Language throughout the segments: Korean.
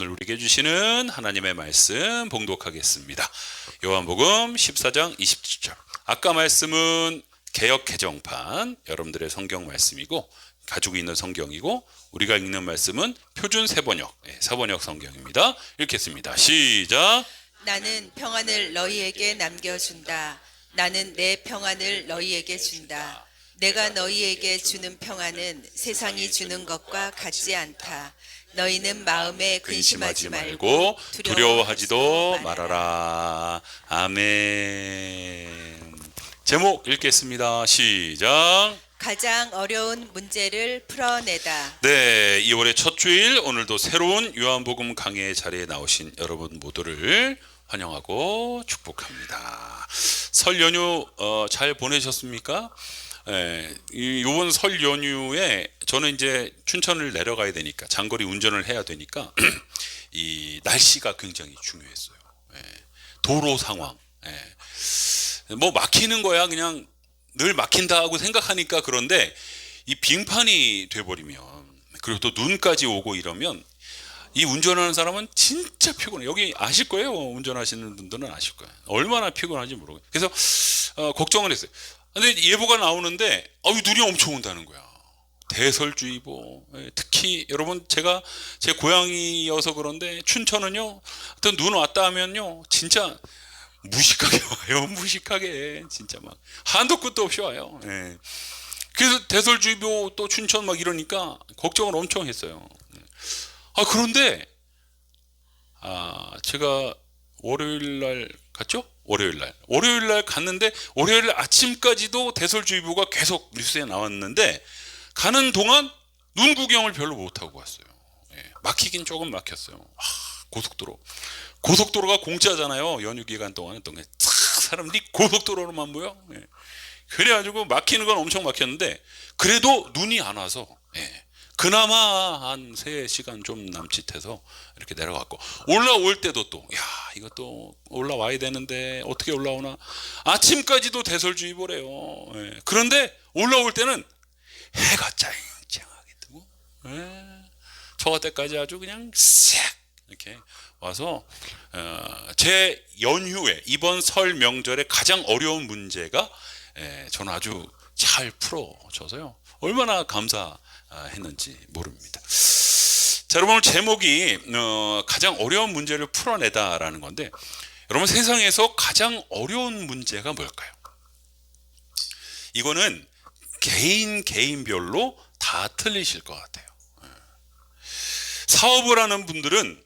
오늘 우리에게 주시는 하나님의 말씀 봉독하겠습니다. 요한복음 14장 27절. 아까 말씀은 개역 개정판 여러분들의 성경 말씀이고 가지고 있는 성경이고, 우리가 읽는 말씀은 표준 세번역, 사번역 성경입니다. 읽겠습니다. 시작. 나는 평안을 너희에게 남겨준다. 나는 내 평안을 너희에게 준다. 내가 너희에게 주는 평안은 세상이 주는 것과 같지 않다. 너희는 마음에 근심하지 말고 두려워하지도 말아라. 아멘. 제목 읽겠습니다. 시작. 가장 어려운 문제를 풀어내다. 네, 2월의 첫 주일, 오늘도 새로운 요한복음 강해 자리에 나오신 여러분 모두를 환영하고 축복합니다. 설 연휴 잘 보내셨습니까? 이번 설 연휴에 저는 이제 춘천을 내려가야 되니까, 장거리 운전을 해야 되니까 이 날씨가 굉장히 중요했어요. 도로 상황, 뭐 막히는 거야 그냥 늘 막힌다 하고 생각하니까. 그런데 이 빙판이 돼버리면, 그리고 또 눈까지 오고 이러면 이 운전하는 사람은 진짜 피곤해. 여기 아실 거예요. 운전하시는 분들은 아실 거예요. 얼마나 피곤한지 모르겠어요. 그래서 걱정을 했어요. 근데 예보가 나오는데 눈이 엄청 온다는 거야. 대설주의보. 특히 여러분, 제가 제 고향이어서 그런데 춘천은요, 어떤 눈 왔다 하면요 진짜 무식하게 와요. 무식하게 진짜 막 한도 끝도 없이 와요. 그래서 대설주의보 또 춘천 막 이러니까 걱정을 엄청 했어요. 그런데 제가 월요일 날 갔죠? 월요일 날 갔는데, 월요일 아침까지도 대설주의보가 계속 뉴스에 나왔는데, 가는 동안 눈 구경을 별로 못 하고 왔어요. 막히긴 조금 막혔어요. 고속도로가 공짜잖아요. 연휴 기간 동안은 또 사람들이 고속도로로만 모여. 그래가지고 막히는 건 엄청 막혔는데, 그래도 눈이 안 와서 그나마 한 3시간 좀 남짓해서 이렇게 내려갔고, 올라올 때도 또 이것도 올라와야 되는데 어떻게 올라오나, 아침까지도 대설주의보래요. 그런데 올라올 때는 해가 쨍쨍하게 뜨고, 저 때까지 아주 그냥 싹 이렇게 와서, 제 연휴에 이번 설 명절에 가장 어려운 문제가 저는 아주 잘 풀어져서요, 얼마나 감사했는지 모릅니다. 자, 여러분, 오늘 제목이 가장 어려운 문제를 풀어내다라는 건데, 여러분, 세상에서 가장 어려운 문제가 뭘까요? 이거는 개인별로 다 틀리실 것 같아요. 사업을 하는 분들은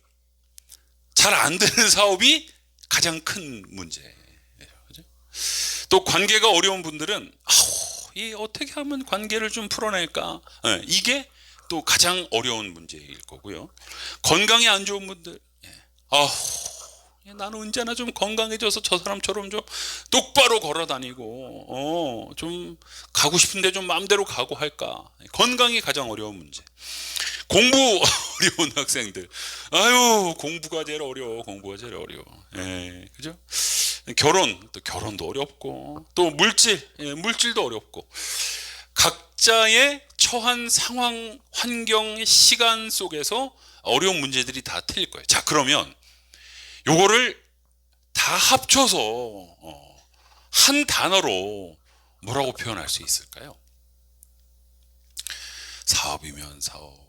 잘 안 되는 사업이 가장 큰 문제예요. 그죠? 또 관계가 어려운 분들은 어떻게 하면 관계를 좀 풀어낼까? 이게 또 가장 어려운 문제일 거고요. 건강이 안 좋은 분들, 나는 언제나 좀 건강해져서 저 사람처럼 좀 똑바로 걸어 다니고, 좀 가고 싶은데 좀 마음대로 가고 할까? 건강이 가장 어려운 문제. 공부 어려운 학생들, 공부가 제일 어려워. 그죠? 결혼도 어렵고, 또 물질도 어렵고, 각자의 처한 상황, 환경, 시간 속에서 어려운 문제들이 다 틀릴 거예요. 자, 그러면 요거를 다 합쳐서 한 단어로 뭐라고 표현할 수 있을까요? 사업이면 사업,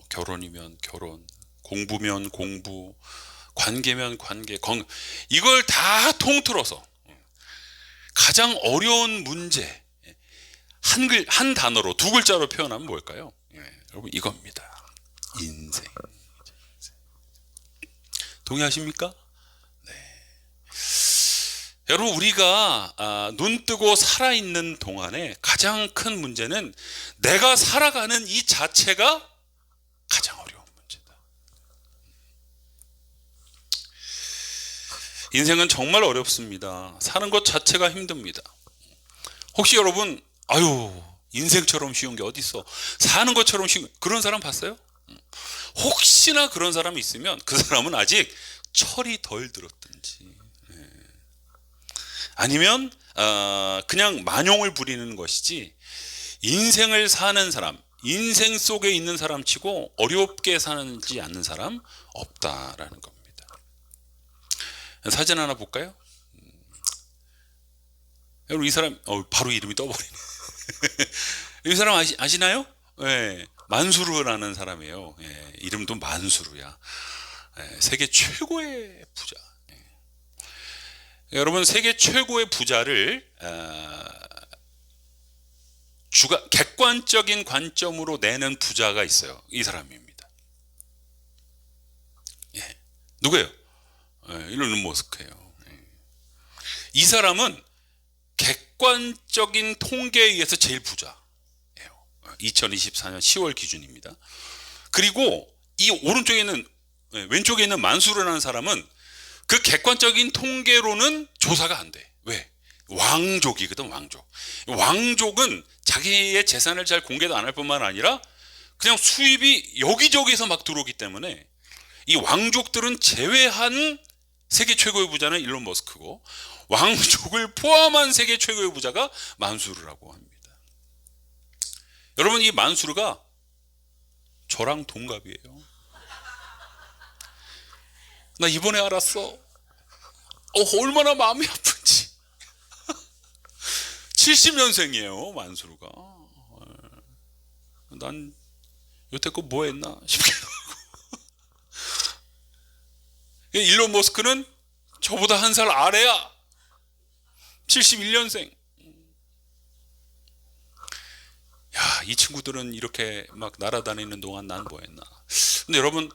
결혼이면 결혼, 공부면 공부, 관계면 관계, 이걸 다 통틀어서 가장 어려운 문제, 한 단어로, 두 글자로 표현하면 뭘까요? 여러분, 이겁니다. 인생. 동의하십니까? 네. 여러분, 우리가 눈 뜨고 살아있는 동안에 가장 큰 문제는 내가 살아가는 이 자체가 가장 어려운 문제다. 인생은 정말 어렵습니다. 사는 것 자체가 힘듭니다. 혹시 여러분, 인생처럼 쉬운 게 어딨어? 사는 것처럼 쉬운, 그런 사람 봤어요? 혹시나 그런 사람이 있으면 그 사람은 아직 철이 덜 들었든지, 아니면 그냥 만용을 부리는 것이지, 인생을 사는 사람, 인생 속에 있는 사람 치고 어렵게 사지 않는 사람 없다라는 겁니다. 사진 하나 볼까요? 여러분 이 사람 바로 이름이 떠버리네. 이 사람 아시나요? 네, 만수르라는 사람이에요. 네, 이름도 만수르야. 네, 세계 최고의 부자. 네. 여러분 세계 최고의 부자를 객관적인 관점으로 내는 부자가 있어요. 이 사람입니다. 예. 누구예요? 일론 머스크예요. 이 사람은 객관적인 통계에 의해서 제일 부자예요. 2024년 10월 기준입니다. 그리고 이 오른쪽에 있는 왼쪽에 있는 만수르라는 사람은 그 객관적인 통계로는 조사가 안 돼. 왜? 왕족이거든. 왕족은 자기의 재산을 잘 공개도 안 할 뿐만 아니라 그냥 수입이 여기저기서 막 들어오기 때문에 이 왕족들은 제외한 세계 최고의 부자는 일론 머스크고 왕족을 포함한 세계 최고의 부자가 만수르라고 합니다. 여러분 이 만수르가 저랑 동갑이에요. 나 이번에 알았어. 얼마나 마음이 아픈지. 70년생이에요 만수르가. 난 여태껏 뭐 했나 싶기도 하고. 일론 머스크는 저보다 한 살 아래야. 71년생. 야, 이 친구들은 이렇게 막 날아다니는 동안 난 뭐 했나. 근데 여러분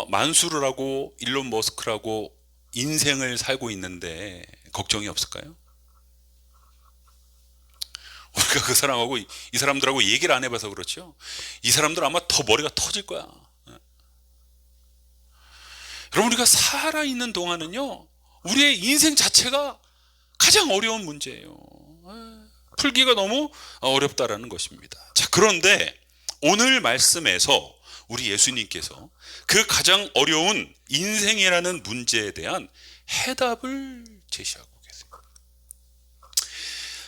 만수르라고 일론 머스크라고 인생을 살고 있는데 걱정이 없을까요? 우리가 그 사람하고 이 사람들하고 얘기를 안 해봐서 그렇죠. 이 사람들 아마 더 머리가 터질 거야. 여러분 우리가 살아있는 동안은요 우리의 인생 자체가 가장 어려운 문제예요. 풀기가 너무 어렵다라는 것입니다. 자, 그런데 오늘 말씀에서 우리 예수님께서 그 가장 어려운 인생이라는 문제에 대한 해답을 제시하고 계세요.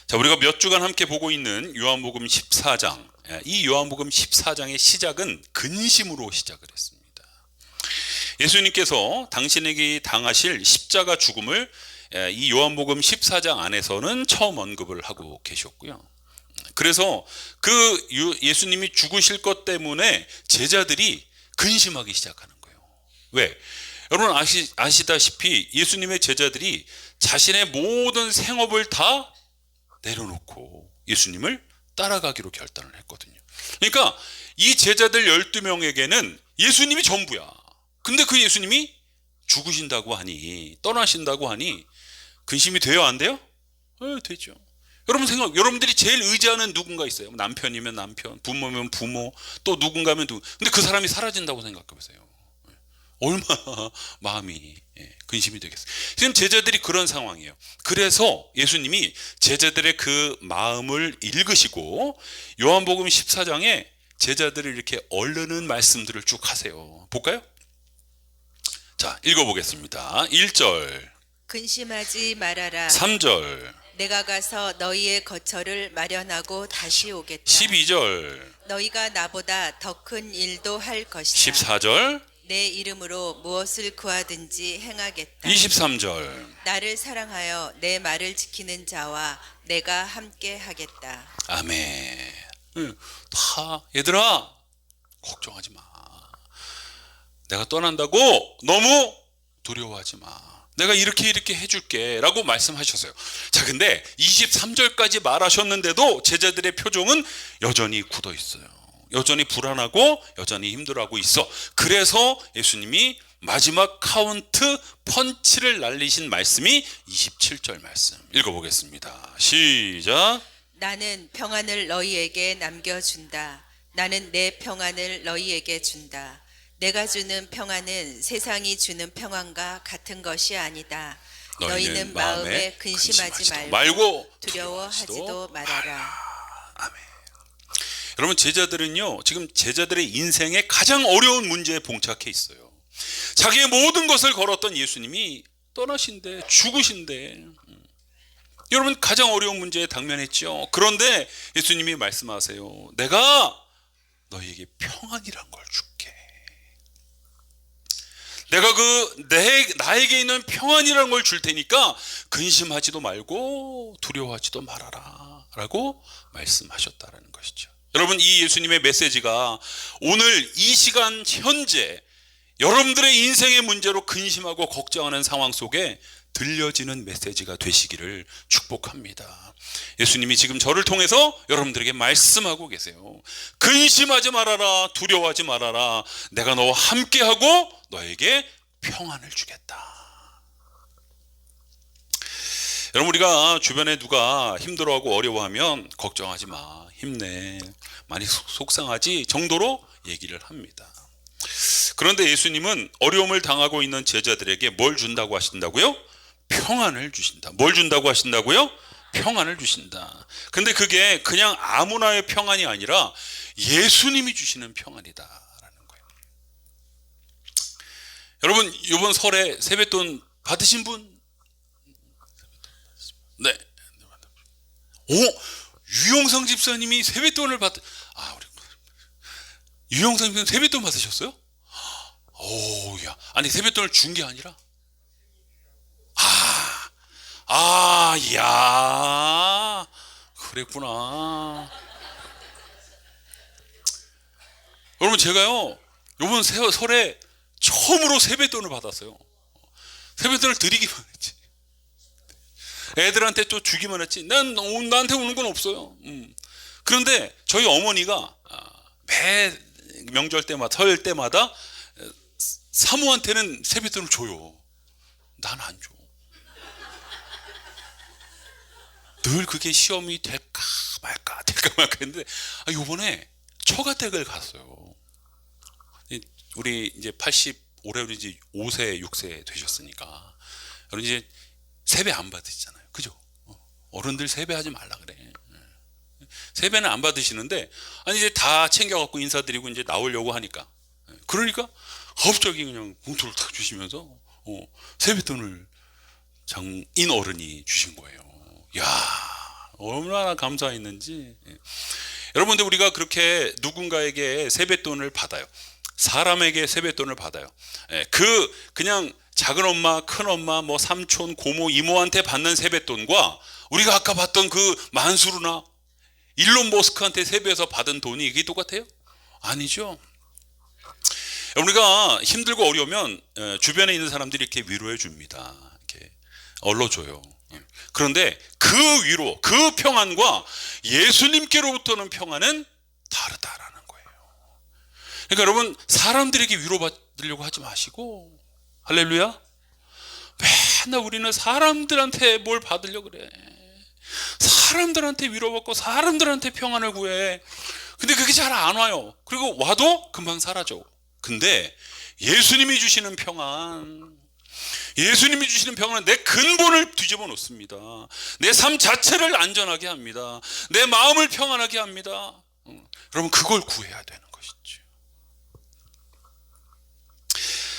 자, 우리가 몇 주간 함께 보고 있는 요한복음 14장, 이 요한복음 14장의 시작은 근심으로 시작을 했습니다. 예수님께서 당신에게 당하실 십자가 죽음을 이 요한복음 14장 안에서는 처음 언급을 하고 계셨고요. 그래서 그 예수님이 죽으실 것 때문에 제자들이 근심하기 시작하는 거예요. 왜? 여러분 아시다시피 예수님의 제자들이 자신의 모든 생업을 다 내려놓고 예수님을 따라가기로 결단을 했거든요. 그러니까 이 제자들 12명에게는 예수님이 전부야. 근데 그 예수님이 죽으신다고 하니, 떠나신다고 하니 근심이 돼요, 안 돼요? 되죠. 여러분들이 제일 의지하는 누군가 있어요. 남편이면 남편, 부모면 부모, 또 누군가면 누구. 근데 그 사람이 사라진다고 생각해 보세요. 얼마나 마음이 근심이 되겠어요. 지금 제자들이 그런 상황이에요. 그래서 예수님이 제자들의 그 마음을 읽으시고 요한복음 14장에 제자들을 이렇게 얼르는 말씀들을 쭉 하세요. 볼까요? 자, 읽어보겠습니다. 1절, 근심하지 말아라. 3절, 내가 가서 너희의 거처를 마련하고 다시 오겠다. 12절, 너희가 나보다 더 큰 일도 할 것이다. 14절, 내 이름으로 무엇을 구하든지 행하겠다. 23절. 나를 사랑하여 내 말을 지키는 자와 내가 함께 하겠다. 아멘. 다 얘들아 걱정하지 마. 내가 떠난다고 너무 두려워하지 마. 내가 이렇게 해줄게 라고 말씀하셨어요. 자, 근데 23절까지 말하셨는데도 제자들의 표정은 여전히 굳어 있어요. 여전히 불안하고 여전히 힘들어하고 있어. 그래서 예수님이 마지막 카운트 펀치를 날리신 말씀이 27절 말씀 읽어보겠습니다. 시작. 나는 평안을 너희에게 남겨준다. 나는 내 평안을 너희에게 준다. 내가 주는 평안은 세상이 주는 평안과 같은 것이 아니다. 너희는 마음에 근심하지 말고 두려워하지도 말아라. 아멘. 여러분 제자들은요 지금 제자들의 인생의 가장 어려운 문제에 봉착해 있어요. 자기의 모든 것을 걸었던 예수님이 떠나신대, 죽으신대. 여러분 가장 어려운 문제에 당면했죠. 그런데 예수님이 말씀하세요. 내가 너희에게 평안이란 걸 줄게. 내가 나에게 있는 평안이라는 걸 줄 테니까 근심하지도 말고 두려워하지도 말아라 라고 말씀하셨다라는 것이죠. 여러분, 이 예수님의 메시지가 오늘 이 시간 현재 여러분들의 인생의 문제로 근심하고 걱정하는 상황 속에 들려지는 메시지가 되시기를 축복합니다. 예수님이 지금 저를 통해서 여러분들에게 말씀하고 계세요. 근심하지 말아라, 두려워하지 말아라. 내가 너와 함께하고 너에게 평안을 주겠다. 여러분, 우리가 주변에 누가 힘들어하고 어려워하면 걱정하지 마, 힘내, 많이 속상하지 정도로 얘기를 합니다. 그런데 예수님은 어려움을 당하고 있는 제자들에게 뭘 준다고 하신다고요? 평안을 주신다. 뭘 준다고 하신다고요? 평안을 주신다. 근데 그게 그냥 아무나의 평안이 아니라 예수님이 주시는 평안이다라는 거예요. 여러분, 이번 설에 세뱃돈 받으신 분? 네. 유영성 집사님이 세뱃돈을 유영성 집사님 세뱃돈 받으셨어요? 야. 아니, 세뱃돈을 준 게 아니라? 야. 그랬구나. 여러분, 제가요, 요번 설에 처음으로 세뱃돈을 받았어요. 세뱃돈을 드리기만 했지. 애들한테 또 주기만 했지. 나한테 오는 건 없어요. 그런데 저희 어머니가 매 명절 때마다, 설 때마다 사모한테는 세뱃돈을 줘요. 난 안 줘. 늘 그게 시험이 될까 말까 했는데, 요번에 처가댁을 갔어요. 우리 이제 올해 우리 이제 5세, 6세 되셨으니까. 여러분, 이제 세배 안 받으시잖아요. 그죠? 어른들 세배하지 말라 그래. 세배는 안 받으시는데, 이제 다 챙겨갖고 인사드리고 이제 나오려고 하니까. 그러니까 갑자기 그냥 봉투를 탁 주시면서 세뱃돈을 장인 어른이 주신 거예요. 야, 얼마나 감사했는지. 여러분들, 우리가 그렇게 누군가에게 세뱃돈을 받아요. 사람에게 세뱃돈을 받아요. 그냥 작은 엄마, 큰 엄마, 뭐 삼촌, 고모, 이모한테 받는 세뱃돈과 우리가 아까 봤던 그 만수르나 일론 머스크한테 세배해서 받은 돈이 이게 똑같아요? 아니죠. 우리가 힘들고 어려우면 주변에 있는 사람들이 이렇게 위로해 줍니다. 이렇게 얼러줘요. 그런데 그 위로, 그 평안과 예수님께로부터는 평안은 다르다라는 거예요. 그러니까 여러분, 사람들에게 위로받으려고 하지 마시고, 할렐루야. 맨날 우리는 사람들한테 뭘 받으려고 그래. 사람들한테 위로받고 사람들한테 평안을 구해. 근데 그게 잘 안 와요. 그리고 와도 금방 사라져. 근데 예수님이 주시는 평안은 내 근본을 뒤집어 놓습니다. 내 삶 자체를 안전하게 합니다. 내 마음을 평안하게 합니다. 여러분, 그걸 구해야 되는 것이죠.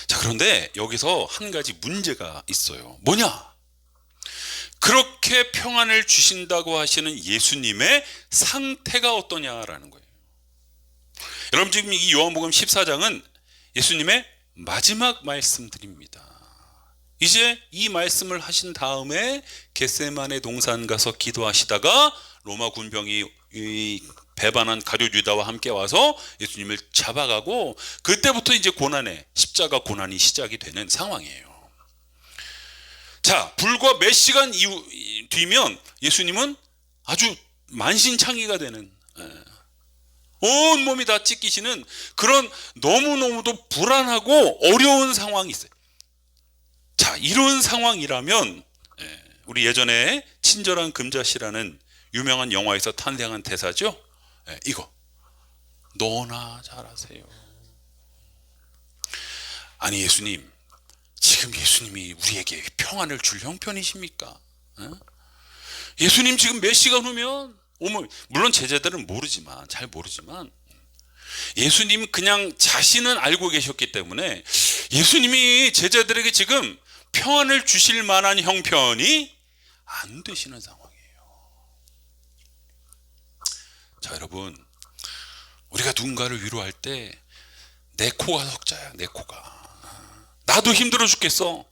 자, 그런데 여기서 한 가지 문제가 있어요. 뭐냐? 그렇게 평안을 주신다고 하시는 예수님의 상태가 어떠냐라는 거예요. 여러분, 지금 이 요한복음 14장은 예수님의 마지막 말씀들입니다. 이제 이 말씀을 하신 다음에 겟세마네 동산 가서 기도하시다가 로마 군병이 배반한 가룟 유다와 함께 와서 예수님을 잡아가고, 그때부터 이제 십자가 고난이 시작이 되는 상황이에요. 자, 불과 몇 시간 뒤면 예수님은 아주 만신창이가 되는, 온 몸이 다 찢기시는 그런 너무너무도 불안하고 어려운 상황이 있어요. 자, 이런 상황이라면 우리 예전에 친절한 금자씨라는 유명한 영화에서 탄생한 대사죠. 이거, 너나 잘하세요. 아니, 예수님, 지금 예수님이 우리에게 평안을 줄 형편이십니까? 예수님 지금 몇 시간 후면 오면, 물론 제자들은 잘 모르지만 예수님 그냥 자신은 알고 계셨기 때문에 예수님이 제자들에게 지금 평안을 주실 만한 형편이 안 되시는 상황이에요. 자, 여러분, 우리가 누군가를 위로할 때 내 코가 석자야. 내 코가. 나도 힘들어 죽겠어.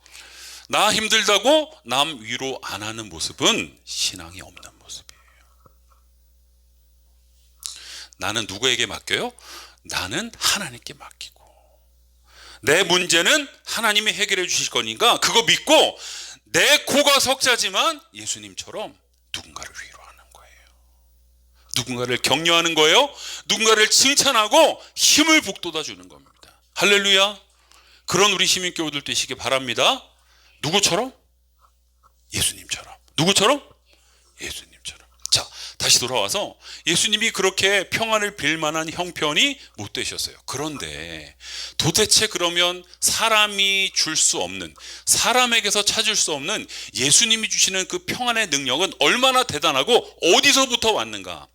나 힘들다고 남 위로 안 하는 모습은 신앙이 없는 모습이에요. 나는 누구에게 맡겨요? 나는 하나님께 맡기고, 내 문제는 하나님이 해결해 주실 거니까 그거 믿고, 내 코가 석자지만 예수님처럼 누군가를 위로하는 거예요. 누군가를 격려하는 거예요. 누군가를 칭찬하고 힘을 북돋아 주는 겁니다. 할렐루야. 그런 우리 시민교우들 되시기 바랍니다. 누구처럼? 예수님처럼. 누구처럼? 예수님처럼. 자, 다시 돌아와서 예수님이 그렇게 평안을 빌 만한 형편이 못 되셨어요. 그런데 도대체 그러면 사람이 줄 수 없는, 사람에게서 찾을 수 없는 예수님이 주시는 그 평안의 능력은 얼마나 대단하고 어디서부터 왔는가?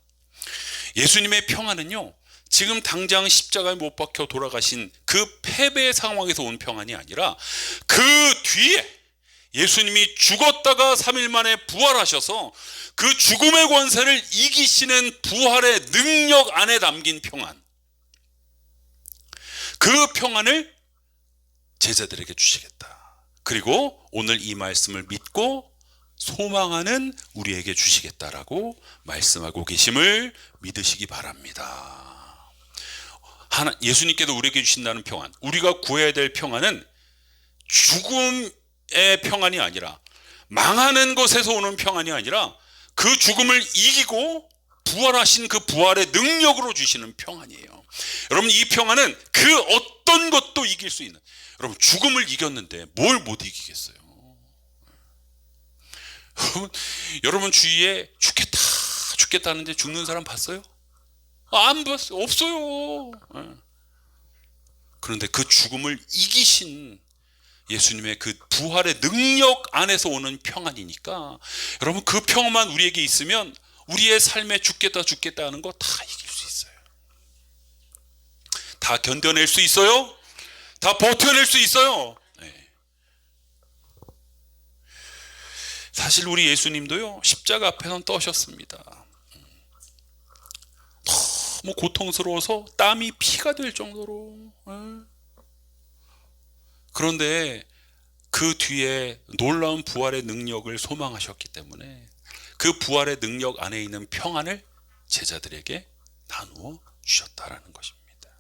예수님의 평안은요, 지금 당장 십자가에 못 박혀 돌아가신 그 패배의 상황에서 온 평안이 아니라 그 뒤에 예수님이 죽었다가 3일 만에 부활하셔서 그 죽음의 권세를 이기시는 부활의 능력 안에 담긴 평안, 그 평안을 제자들에게 주시겠다. 그리고 오늘 이 말씀을 믿고 소망하는 우리에게 주시겠다라고 말씀하고 계심을 믿으시기 바랍니다. 예수님께서 우리에게 주신다는 평안, 우리가 구해야 될 평안은 죽음의 평안이 아니라, 망하는 것에서 오는 평안이 아니라 그 죽음을 이기고 부활하신 그 부활의 능력으로 주시는 평안이에요. 여러분, 이 평안은 그 어떤 것도 이길 수 있는, 여러분 죽음을 이겼는데 뭘 못 이기겠어요? 여러분 주위에 죽겠다 하는데 죽는 사람 봤어요? 안 봤어요. 없어요. 그런데 그 죽음을 이기신 예수님의 그 부활의 능력 안에서 오는 평안이니까, 여러분 그 평안만 우리에게 있으면 우리의 삶에 죽겠다 하는 거 다 이길 수 있어요. 다 견뎌낼 수 있어요. 다 버텨낼 수 있어요. 사실 우리 예수님도요, 십자가 앞에선 떠셨습니다. 너무 고통스러워서 땀이 피가 될 정도로. 그런데 그 뒤에 놀라운 부활의 능력을 소망하셨기 때문에 그 부활의 능력 안에 있는 평안을 제자들에게 나누어 주셨다라는 것입니다.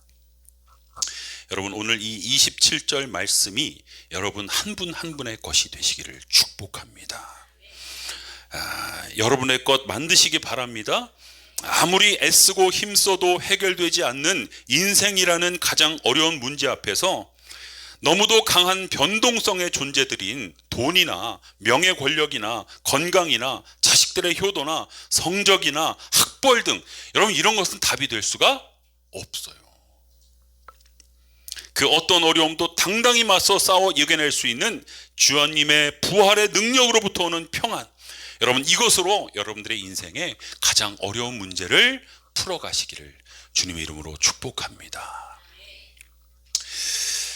여러분, 오늘 이 27절 말씀이 여러분 한 분 한 분의 것이 되시기를 축복합니다. 여러분의 것 만드시기 바랍니다. 아무리 애쓰고 힘써도 해결되지 않는 인생이라는 가장 어려운 문제 앞에서 너무도 강한 변동성의 존재들인 돈이나 명예 권력이나 건강이나 자식들의 효도나 성적이나 학벌 등, 여러분 이런 것은 답이 될 수가 없어요. 그 어떤 어려움도 당당히 맞서 싸워 이겨낼 수 있는 주님의 부활의 능력으로부터 오는 평안, 여러분 이것으로 여러분들의 인생에 가장 어려운 문제를 풀어가시기를 주님의 이름으로 축복합니다.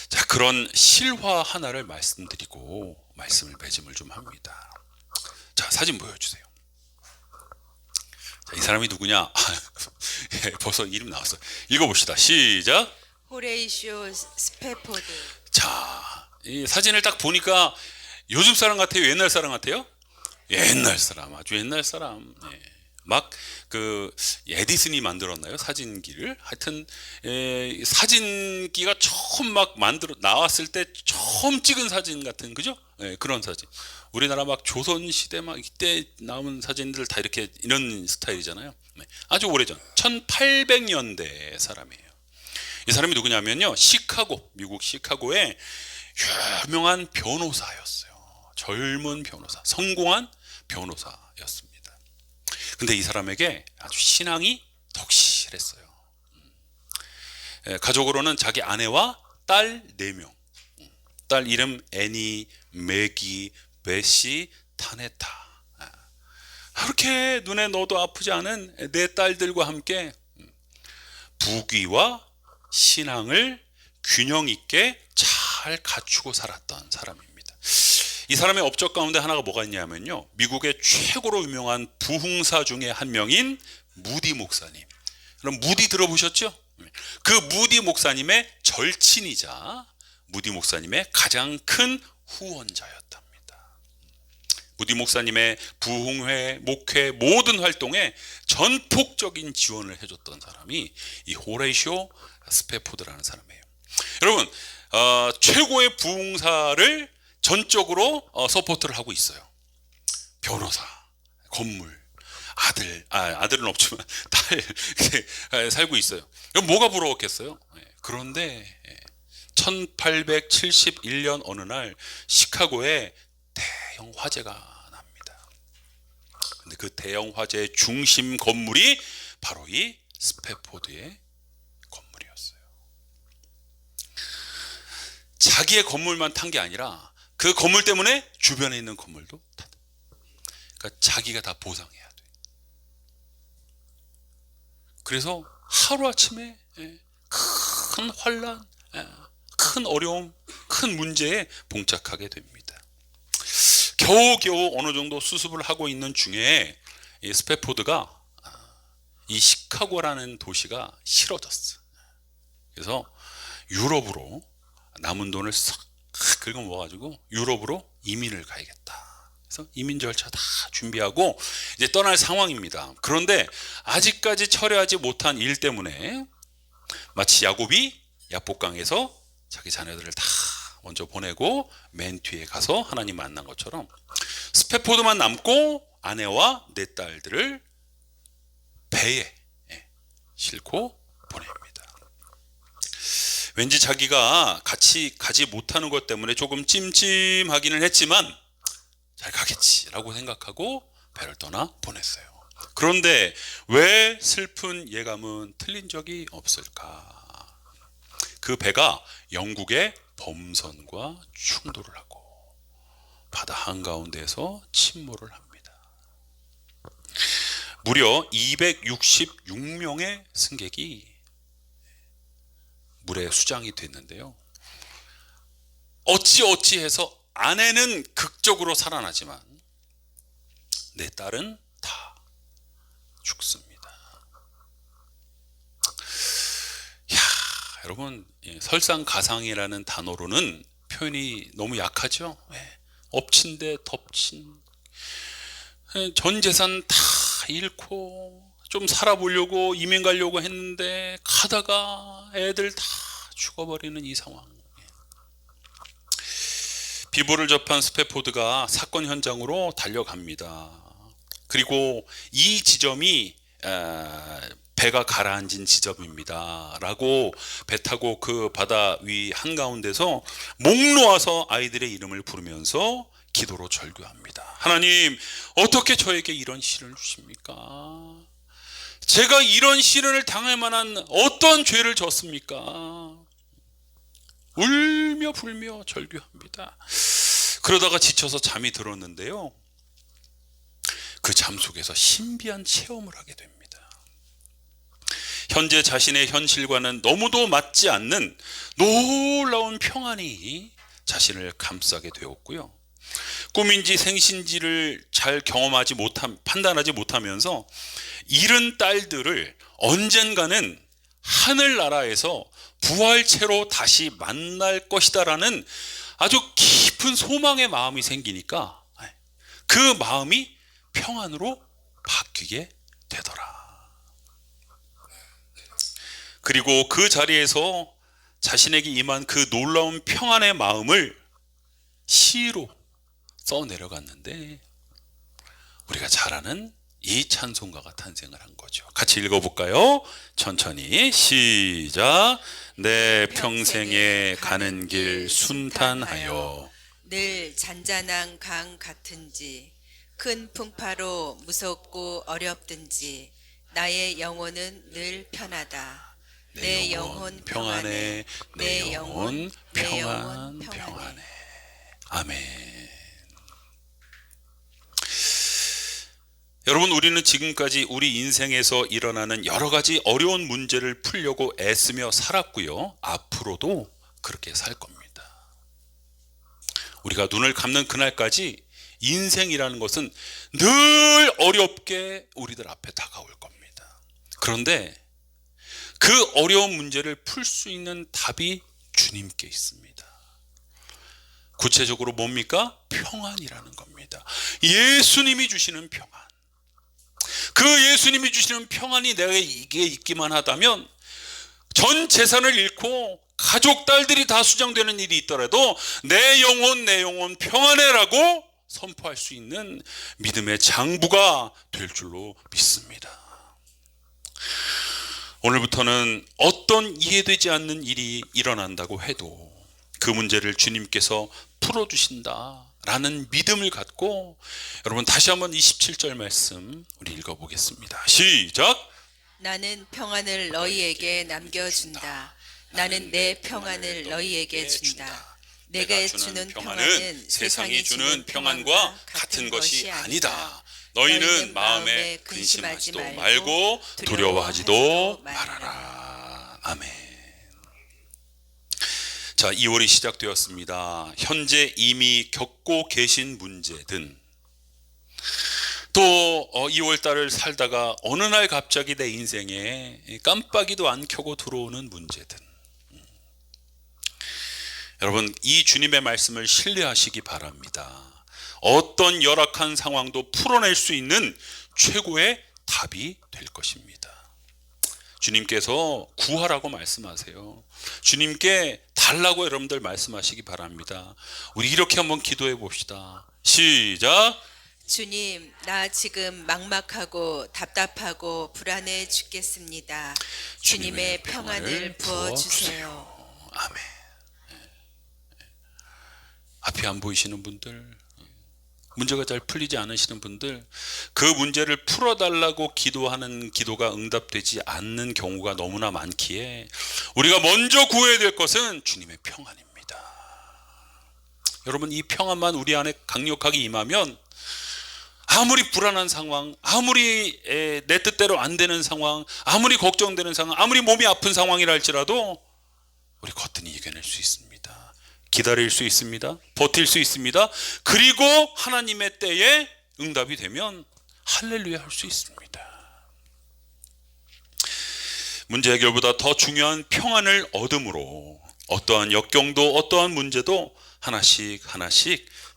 자, 그런 실화 하나를 말씀드리고 말씀을 맺음을 좀 합니다. 자, 사진 보여주세요. 자, 이 사람이 누구냐? 벌써 이름 나왔어요. 읽어봅시다. 시작. 호레이쇼 스페포드. 자, 이 사진을 딱 보니까 요즘 사람 같아요? 옛날 사람 같아요? 옛날 사람, 아주 옛날 사람. 막 그 에디슨이 만들었나요? 사진기를. 하여튼 사진기가 처음 막 나왔을 때 처음 찍은 사진 같은, 그죠? 그런 사진. 우리나라 막 조선 시대 막 이때 나온 사진들 다 이렇게 이런 스타일이잖아요. 아주 오래전 1800년대 사람이에요. 이 사람이 누구냐면요, 미국 시카고의 유명한 변호사였어요. 젊은 변호사, 성공한 변호사였습니다. 근데 이 사람에게 아주 신앙이 덕실했어요. 가족으로는 자기 아내와 딸 4명, 딸 이름 애니, 매기, 베시, 타네타. 그렇게 눈에 넣어도 아프지 않은 4딸들과 함께 부귀와 신앙을 균형 있게 잘 갖추고 살았던 사람입니다. 이 사람의 업적 가운데 하나가 뭐가 있냐면요, 미국의 최고로 유명한 부흥사 중에 한 명인 무디 목사님. 그럼 무디 들어보셨죠? 그 무디 목사님의 절친이자 무디 목사님의 가장 큰 후원자였답니다. 무디 목사님의 부흥회, 목회 모든 활동에 전폭적인 지원을 해줬던 사람이 이 호레이쇼 스패포드라는 사람이에요. 여러분, 최고의 부흥사를 전적으로 서포트를 하고 있어요. 변호사, 건물, 아들은 없지만 딸 살고 있어요. 그럼 뭐가 부러웠겠어요? 그런데 1871년 어느 날 시카고에 대형 화재가 납니다. 근데 그 대형 화재의 중심 건물이 바로 이 스패포드의 건물이었어요. 자기의 건물만 탄 게 아니라 그 건물 때문에 주변에 있는 건물도 탔다. 그러니까 자기가 다 보상해야 돼. 그래서 하루아침에 큰 환란, 큰 어려움, 큰 문제에 봉착하게 됩니다. 겨우겨우 어느 정도 수습을 하고 있는 중에 이 스패포드가 이 시카고라는 도시가 싫어졌어. 그래서 유럽으로 남은 돈을 싹 긁어 모아가지고 유럽으로 이민을 가야겠다. 그래서 이민 절차 다 준비하고 이제 떠날 상황입니다. 그런데 아직까지 처리하지 못한 일 때문에 마치 야곱이 야복강에서 자기 자녀들을 다 먼저 보내고 맨 뒤에 가서 하나님 만난 것처럼 스패포드만 남고 아내와 네 딸들을 배에 싣고 보냅니다. 왠지 자기가 같이 가지 못하는 것 때문에 조금 찜찜하기는 했지만 잘 가겠지라고 생각하고 배를 떠나 보냈어요. 그런데 왜 슬픈 예감은 틀린 적이 없을까? 그 배가 영국의 범선과 충돌을 하고 바다 한가운데에서 침몰을 합니다. 무려 266명의 승객이 물에 수장이 됐는데요. 어찌해서 아내는 극적으로 살아나지만 내 딸은 다 죽습니다. 여러분, 설상가상이라는 단어로는 표현이 너무 약하죠. 엎친 데 덮친, 전 재산 다 잃고 좀 살아보려고 이민 가려고 했는데 가다가 애들 다 죽어버리는 이 상황. 비보를 접한 스패포드가 사건 현장으로 달려갑니다. 그리고 이 지점이 배가 가라앉은 지점입니다 라고 배 타고 그 바다 위 한가운데서 목 놓아서 아이들의 이름을 부르면서 기도로 절규합니다. 하나님, 어떻게 저에게 이런 시련을 주십니까? 제가 이런 시련을 당할 만한 어떤 죄를 졌습니까? 울며 불며 절규합니다. 그러다가 지쳐서 잠이 들었는데요, 그 잠 속에서 신비한 체험을 하게 됩니다. 현재 자신의 현실과는 너무도 맞지 않는 놀라운 평안이 자신을 감싸게 되었고요. 꿈인지 생신지를 잘 판단하지 못하면서 잃은 딸들을 언젠가는 하늘나라에서 부활체로 다시 만날 것이다라는 아주 깊은 소망의 마음이 생기니까 그 마음이 평안으로 바뀌게 되더라. 그리고 그 자리에서 자신에게 임한 그 놀라운 평안의 마음을 시로 써 내려갔는데 우리가 잘 아는 이 찬송가가 탄생을 한 거죠. 같이 읽어볼까요? 천천히 시작. 내 평생에 가는 길 순탄하여 늘 잔잔한 강 같은지 큰 풍파로 무섭고 어렵든지 나의 영혼은 늘 편하다. 내 영혼 평안해. 내 영혼 평안해. 아멘. 여러분, 우리는 지금까지 우리 인생에서 일어나는 여러 가지 어려운 문제를 풀려고 애쓰며 살았고요. 앞으로도 그렇게 살 겁니다. 우리가 눈을 감는 그날까지 인생이라는 것은 늘 어렵게 우리들 앞에 다가올 겁니다. 그런데 그 어려운 문제를 풀 수 있는 답이 주님께 있습니다. 구체적으로 뭡니까? 평안이라는 겁니다. 예수님이 주시는 평안. 그 예수님이 주시는 평안이 내게 있기만 하다면 전 재산을 잃고 가족 딸들이 다 수장되는 일이 있더라도 내 영혼 평안해라고 선포할 수 있는 믿음의 장부가 될 줄로 믿습니다. 오늘부터는 어떤 이해되지 않는 일이 일어난다고 해도 그 문제를 주님께서 풀어주신다라는 믿음을 갖고 여러분 다시 한번 27절 말씀 우리 읽어보겠습니다. 시작! 나는 평안을 너희에게 남겨준다. 나는 내 평안을 너희에게 준다. 내가 주는 평안은 세상이 주는 평안과 같은 것이 아니다. 너희는 마음에 근심하지도 말고 두려워하지도 말아라. 아멘. 자, 2월이 시작되었습니다. 현재 이미 겪고 계신 문제든 또 2월 달을 살다가 어느 날 갑자기 내 인생에 깜빡이도 안 켜고 들어오는 문제든 여러분 이 주님의 말씀을 신뢰하시기 바랍니다. 어떤 열악한 상황도 풀어낼 수 있는 최고의 답이 될 것입니다. 주님께서 구하라고 말씀하세요. 주님께 달라고 여러분들 말씀하시기 바랍니다. 우리 이렇게 한번 기도해 봅시다. 시작! 주님, 나 지금 막막하고 답답하고 불안해 죽겠습니다. 주님의 평안을 부어주세요. 아멘. 앞이 안 보이시는 분들, 문제가 잘 풀리지 않으시는 분들, 그 문제를 풀어달라고 기도하는 기도가 응답되지 않는 경우가 너무나 많기에 우리가 먼저 구해야 될 것은 주님의 평안입니다. 여러분 이 평안만 우리 안에 강력하게 임하면 아무리 불안한 상황, 아무리 내 뜻대로 안 되는 상황, 아무리 걱정되는 상황, 아무리 몸이 아픈 상황이라 할지라도 우리 거뜬히 이겨낼 수 있습니다. 기다릴 수 있습니다. 버틸 수 있습니다. 그리고 하나님의 때에 응답이 되면 할렐루야 할 수 있습니다. 문제 해결보다 더 중요한 평안을 얻음으로 어떠한 역경도 어떠한 문제도 하나씩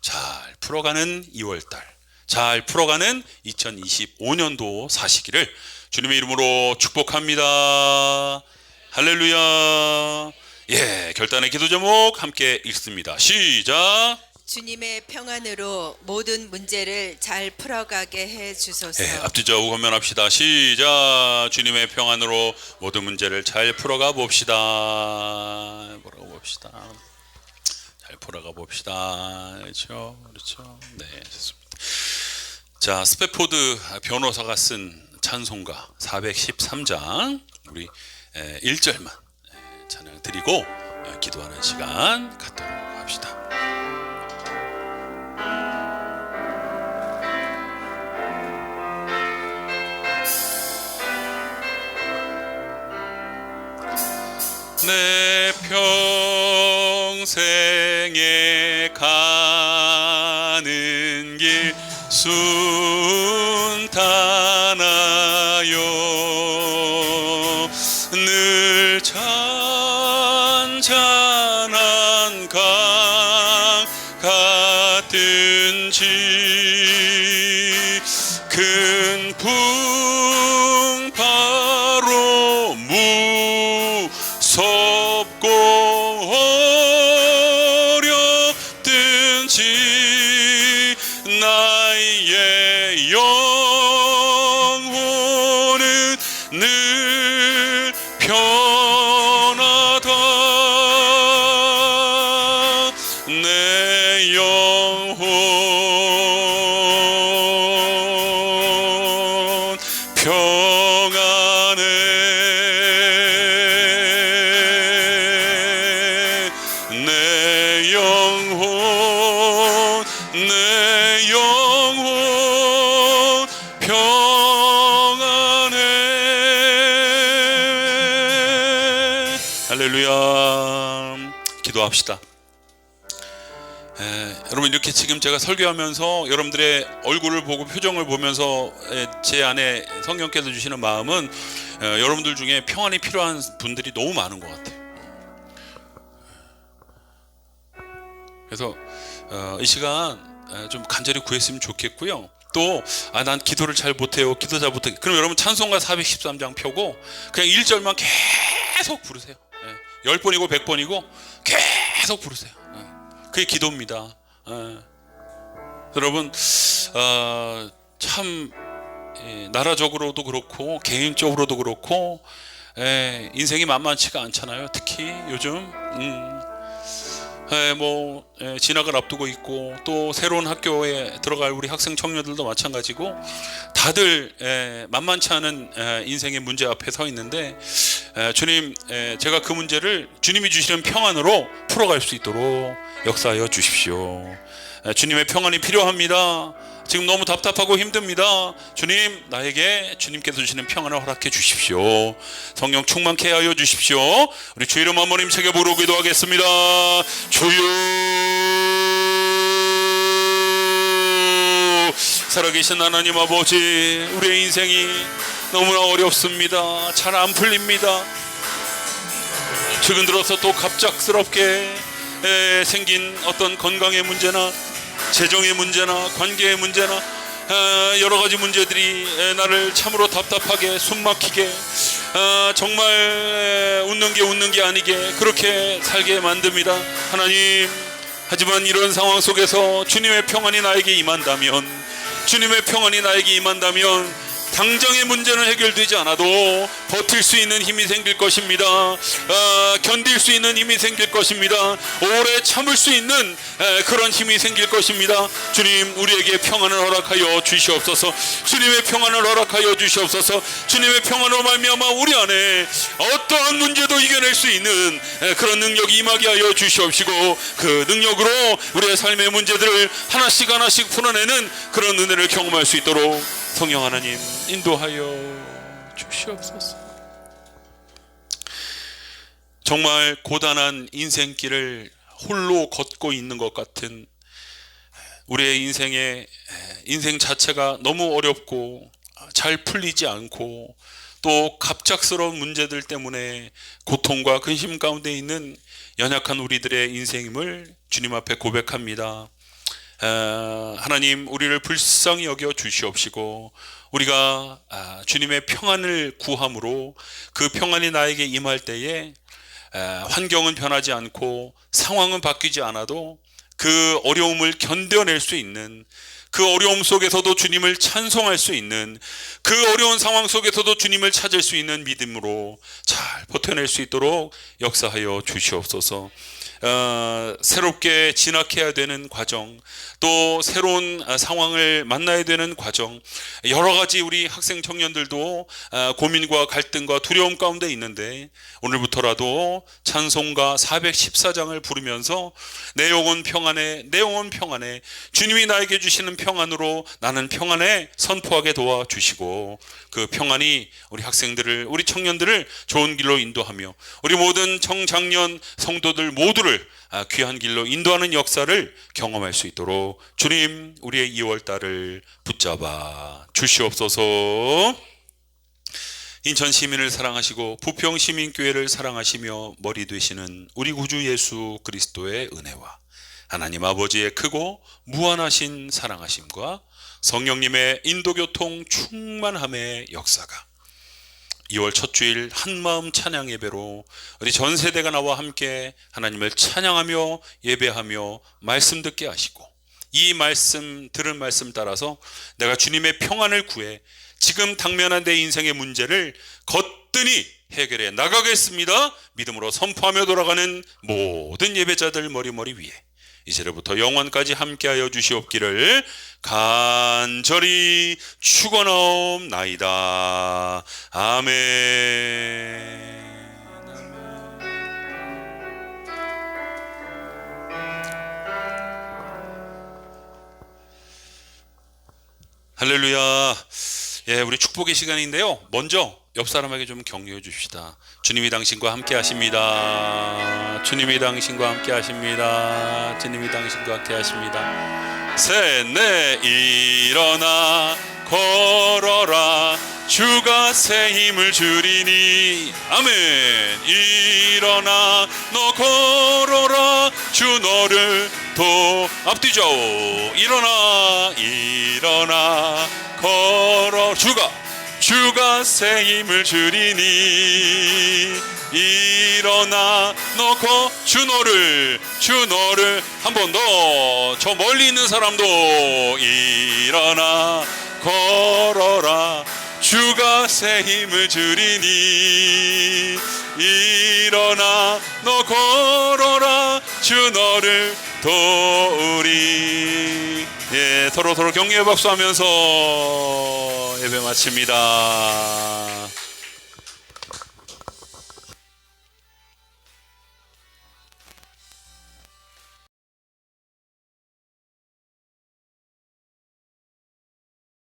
잘 풀어가는 2월달, 잘 풀어가는 2025년도 사시기를 주님의 이름으로 축복합니다. 할렐루야. 예, 결단의 기도 제목 함께 읽습니다. 시작. 주님의 평안으로 모든 문제를 잘 풀어가게 해 주소서. 예, 앞뒤좌우 권면합시다. 시작. 주님의 평안으로 모든 문제를 잘 풀어가 봅시다. 잘 풀어가 봅시다. 그렇죠. 네, 좋습니다. 자, 스페포드 변호사가 쓴 찬송가 413장 우리 1절만 찬양 드리고 기도하는 시간 갖도록 합시다. 내 평생에 가는 길 순탄하여 늘 잔잔한 강 같은지 큰 풍파로 무섭고 어렵든지 나의 영혼은 늘 편하다. 내 영혼 평안해. 내 영혼 평안해. 할렐루야. 기도합시다. 여러분 이렇게 지금 제가 설교하면서 여러분들의 얼굴을 보고 표정을 보면서 제 안에 성령께서 주시는 마음은 여러분들 중에 평안이 필요한 분들이 너무 많은 것 같아요. 그래서 이 시간 좀 간절히 구했으면 좋겠고요. 또 난 기도를 잘 못해요. 기도 잘 못해. 그럼 여러분 찬송가 413장 펴고 그냥 1절만 계속 부르세요. 10번이고 100번이고 계속 부르세요. 그게 기도입니다. 여러분 참 나라적으로도 그렇고 개인적으로도 그렇고 인생이 만만치가 않잖아요. 특히 요즘 진학을 앞두고 있고 또 새로운 학교에 들어갈 우리 학생 청년들도 마찬가지고 다들 만만치 않은 인생의 문제 앞에 서 있는데 주님, 제가 그 문제를 주님이 주시는 평안으로 풀어갈 수 있도록 역사하여 주십시오. 주님의 평안이 필요합니다. 지금 너무 답답하고 힘듭니다. 주님, 나에게 주님께서 주시는 평안을 허락해 주십시오. 성령 충만케 하여 주십시오. 우리 주 이름 한 번 힘차게 부르고 기도하겠습니다. 주여, 살아계신 하나님 아버지, 우리의 인생이 너무나 어렵습니다. 잘 안 풀립니다. 최근 들어서 또 갑작스럽게 생긴 어떤 건강의 문제나 재정의 문제나 관계의 문제나 여러 가지 문제들이 나를 참으로 답답하게 숨막히게 정말 웃는 게 아니게 그렇게 살게 만듭니다. 하나님, 하지만 이런 상황 속에서 주님의 평안이 나에게 임한다면, 주님의 평안이 나에게 임한다면 당장의 문제는 해결되지 않아도 버틸 수 있는 힘이 생길 것입니다. 견딜 수 있는 힘이 생길 것입니다. 오래 참을 수 있는 그런 힘이 생길 것입니다. 주님, 우리에게 평안을 허락하여 주시옵소서. 주님의 평안을 허락하여 주시옵소서. 주님의 평안으로 말미암아 우리 안에 어떠한 문제도 이겨낼 수 있는 그런 능력이 임하게 하여 주시옵시고, 그 능력으로 우리의 삶의 문제들을 하나씩 하나씩 풀어내는 그런 은혜를 경험할 수 있도록 성령 하나님 인도하여 주시옵소서. 정말 고단한 인생길을 홀로 걷고 있는 것 같은 우리의 인생 자체가 너무 어렵고 잘 풀리지 않고 또 갑작스러운 문제들 때문에 고통과 근심 가운데 있는 연약한 우리들의 인생임을 주님 앞에 고백합니다. 하나님, 우리를 불쌍히 여겨 주시옵시고 우리가 주님의 평안을 구함으로 그 평안이 나에게 임할 때에 환경은 변하지 않고 상황은 바뀌지 않아도 그 어려움을 견뎌낼 수 있는, 그 어려움 속에서도 주님을 찬송할 수 있는, 그 어려운 상황 속에서도 주님을 찾을 수 있는 믿음으로 잘 버텨낼 수 있도록 역사하여 주시옵소서. 새롭게 진학해야 되는 과정, 또 새로운 상황을 만나야 되는 과정, 여러 가지 우리 학생 청년들도 고민과 갈등과 두려움 가운데 있는데 오늘부터라도 찬송가 414장을 부르면서 내 영혼 평안해, 내 영혼 평안해, 주님이 나에게 주시는 평안으로 나는 평안해 선포하게 도와주시고 그 평안이 우리 학생들을, 우리 청년들을 좋은 길로 인도하며 우리 모든 청장년 성도들 모두를 귀한 길로 인도하는 역사를 경험할 수 있도록 주님, 우리의 2월달을 붙잡아 주시옵소서. 인천 시민을 사랑하시고 부평 시민교회를 사랑하시며 머리 되시는 우리 구주 예수 그리스도의 은혜와 하나님 아버지의 크고 무한하신 사랑하심과 성령님의 인도교통 충만함의 역사가 2월 첫 주일 한마음 찬양 예배로 우리 전 세대가 나와 함께 하나님을 찬양하며 예배하며 말씀 듣게 하시고, 이 말씀, 들은 말씀 따라서 내가 주님의 평안을 구해 지금 당면한 내 인생의 문제를 거뜬히 해결해 나가겠습니다 믿음으로 선포하며 돌아가는 모든 예배자들 머리 위에 이제로부터 영원까지 함께하여 주시옵기를 간절히 축원하옵나이다. 아멘. 할렐루야. 예, 우리 축복의 시간인데요. 먼저 옆 사람에게 좀 격려해 줍시다. 주님이 당신과 함께 하십니다. 주님이 당신과 함께 하십니다. 주님이 당신과 함께 하십니다. 셋, 넷, 일어나 걸어라. 주가 새 힘을 주리니. 아멘. 일어나 너 걸어라. 주 너를 앞뒤죠. 일어나 걸어. 주가 새 힘을 주리니. 일어나 주 너를 한 번 더. 저 멀리 있는 사람도 일어나 걸어라. 주가 새 힘을 주리니. 일어나 너 걸어라. 주 너를 도우리. 예, 서로 격려의 박수하면서 예배 마칩니다.